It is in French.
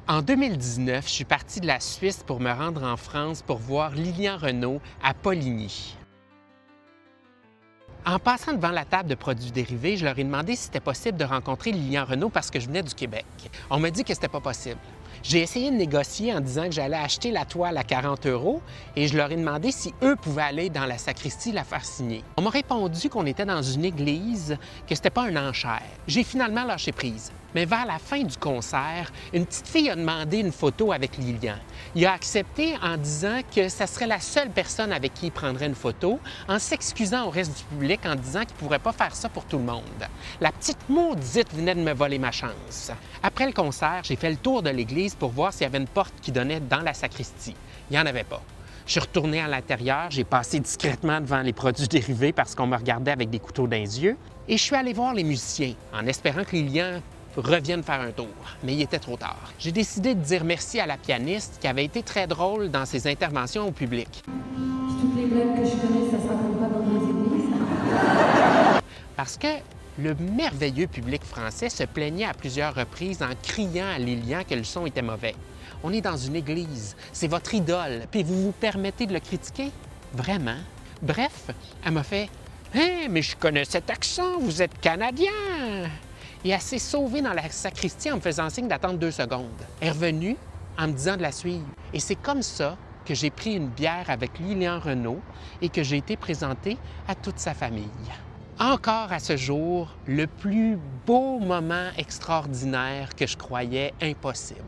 En 2019, je suis parti de la Suisse pour me rendre en France pour voir Lilian Renault à Poligny. En passant devant la table de produits dérivés, je leur ai demandé si c'était possible de rencontrer Lilian Renault parce que je venais du Québec. On m'a dit que c'était pas possible. J'ai essayé de négocier en disant que j'allais acheter la toile à 40 € et je leur ai demandé si eux pouvaient aller dans la sacristie la faire signer. On m'a répondu qu'on était dans une église, que c'était pas une enchère. J'ai finalement lâché prise. Mais vers la fin du concert, une petite fille a demandé une photo avec Lilian. Il a accepté en disant que ça serait la seule personne avec qui il prendrait une photo, en s'excusant au reste du public en disant qu'il ne pourrait pas faire ça pour tout le monde. La petite maudite venait de me voler ma chance. Après le concert, j'ai fait le tour de l'église pour voir s'il y avait une porte qui donnait dans la sacristie. Il n'y en avait pas. Je suis retourné à l'intérieur, j'ai passé discrètement devant les produits dérivés parce qu'on me regardait avec des couteaux dans les yeux, et je suis allé voir les musiciens en espérant que Lilian revienne faire un tour, mais il était trop tard. J'ai décidé de dire merci à la pianiste qui avait été très drôle dans ses interventions au public. Toutes les blagues que je connais, ça se raconte pas dans les églises. Parce que le merveilleux public français se plaignait à plusieurs reprises en criant à Lilian que le son était mauvais. On est dans une église, c'est votre idole, puis vous vous permettez de le critiquer? Vraiment? Bref, elle m'a fait « Hein, mais je connais cet accent, vous êtes Canadien! » Et elle s'est sauvée dans la sacristie en me faisant signe d'attendre 2 secondes. Elle est revenue en me disant de la suivre. Et c'est comme ça que j'ai pris une bière avec Lilian Renault et que j'ai été présenté à toute sa famille. Encore à ce jour, le plus beau moment extraordinaire que je croyais impossible.